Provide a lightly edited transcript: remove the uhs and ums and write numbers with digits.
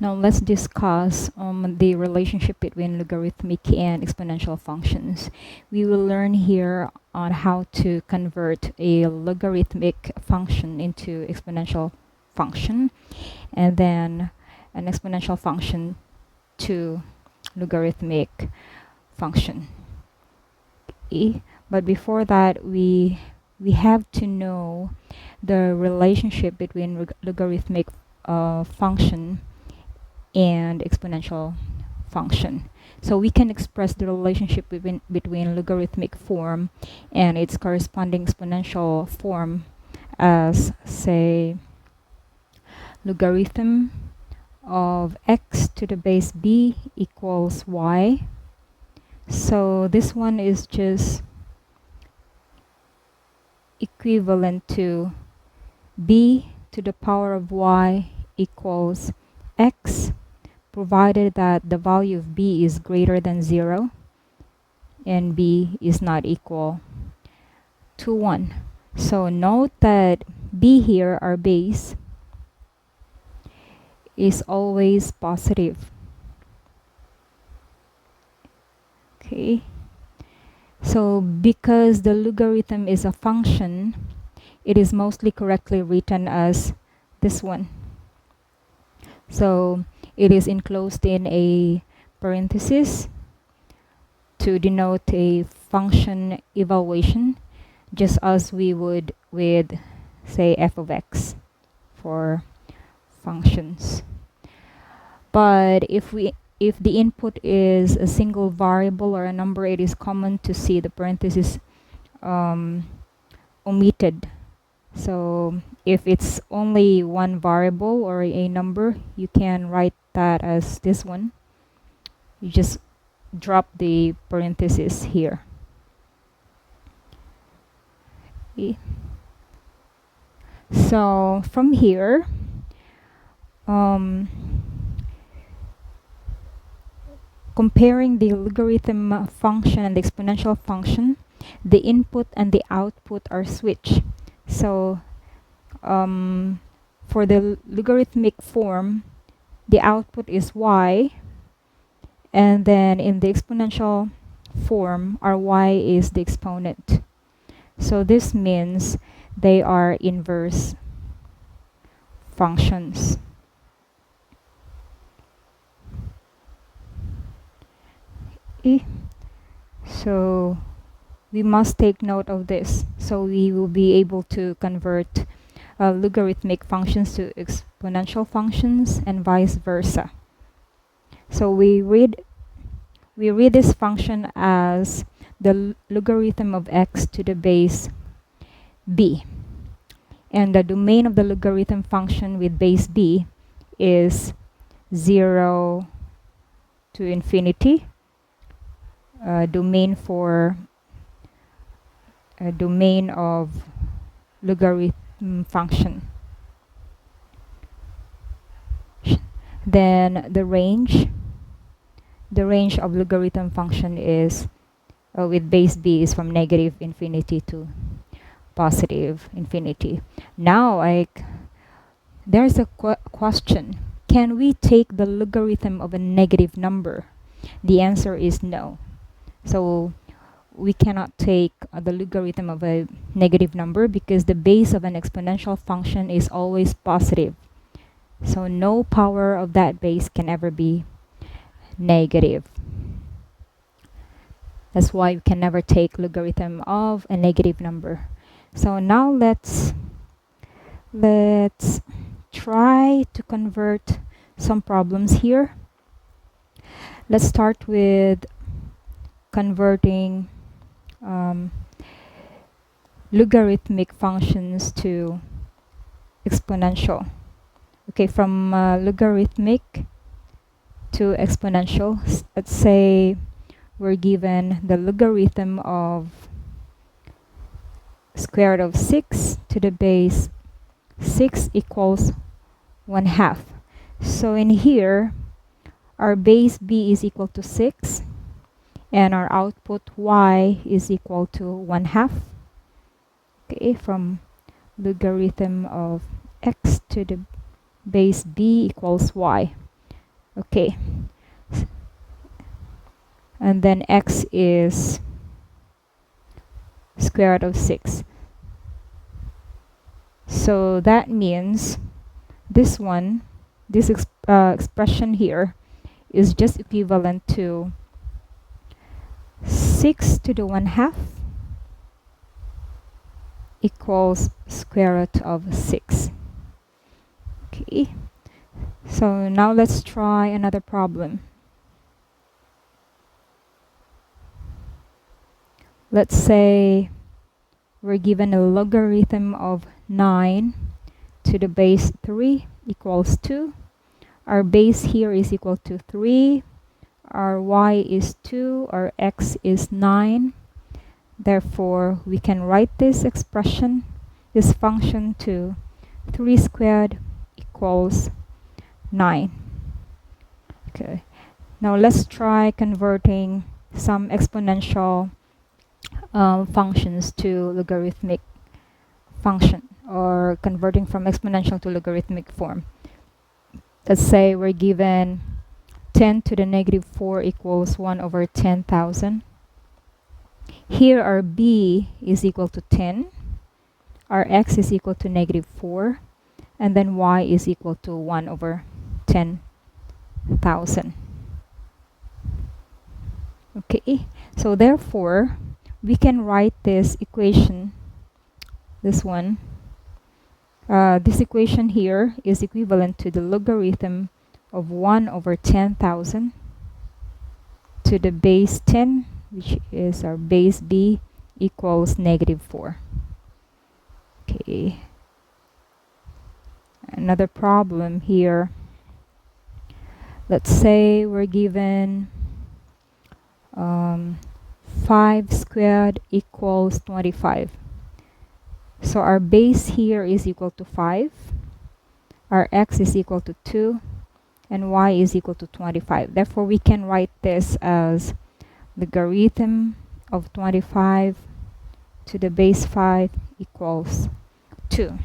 Now let's discuss the relationship between logarithmic and exponential functions. We will learn here on how to convert a logarithmic function into exponential function, and then an exponential function to logarithmic function. But before that, we have to know the relationship between logarithmic function and exponential function. So we can express the relationship between logarithmic form and its corresponding exponential form as, say, logarithm of x to the base b equals y. So this one is just equivalent to b to the power of y equals x, provided that the value of b is greater than 0 and b is not equal to 1. So note that b here, our base, is always positive. Okay. So because the logarithm is a function, it is mostly correctly written as this one. So it is enclosed in a parenthesis to denote a function evaluation, just as we would with, say, f of x for functions. But if the input is a single variable or a number, it is common to see the parenthesis omitted. So if it's only one variable or a number, you can write that as this one. You just drop the parenthesis here. Okay. So from here, comparing the logarithm function and the exponential function, the input and the output are switched. So for the logarithmic form, the output is y, and then in the exponential form, our y is the exponent. So this means they are inverse functions. So we must take note of this, so we will be able to convert logarithmic functions to exponential functions and vice versa. So we read this function as the logarithm of x to the base b, and the domain of the logarithm function with base b is 0 to infinity. Domain for a domain of logarithm function. Then the range of logarithm function is with base b is from negative infinity to positive infinity. Now there's a question. Can we take the logarithm of a negative number? The answer is no. So we cannot take the logarithm of a negative number because the base of an exponential function is always positive. So no power of that base can ever be negative. That's why we can never take logarithm of a negative number. So now let's try to convert some problems here. Let's start with converting logarithmic functions to exponential. Okay, from logarithmic to exponential, let's say we're given the logarithm of square root of 6 to the base 6 equals 1/2. So in here, our base b is equal to 6, and our output y is equal to 1/2. Okay, from logarithm of x to the base b equals y. Okay, and then x is square root of 6. So that means this one, this expression here is just equivalent to 6 to the 1/2 equals square root of 6. Okay, so now let's try another problem. Let's say we're given a logarithm of 9 to the base 3 equals 2. Our base here is equal to 3. Our y is 2. Our x is 9. Therefore, we can write this expression, this function, to 3 squared equals 9. Okay. Now let's try converting some exponential functions to logarithmic function, or converting from exponential to logarithmic form. Let's say we're given 10 to the negative 4 equals 1 over 10,000. Here our b is equal to 10, our x is equal to negative 4, and then y is equal to 1 over 10,000. Okay, so therefore we can write this equation, this one. This equation here is equivalent to the logarithm of 1 over 10,000 to the base 10, which is our base b, equals negative 4. Okay. Another problem here. Let's say we're given 5 squared equals 25. So our base here is equal to 5. Our x is equal to 2. And y is equal to 25. Therefore, we can write this as logarithm of 25 to the base 5 equals 2.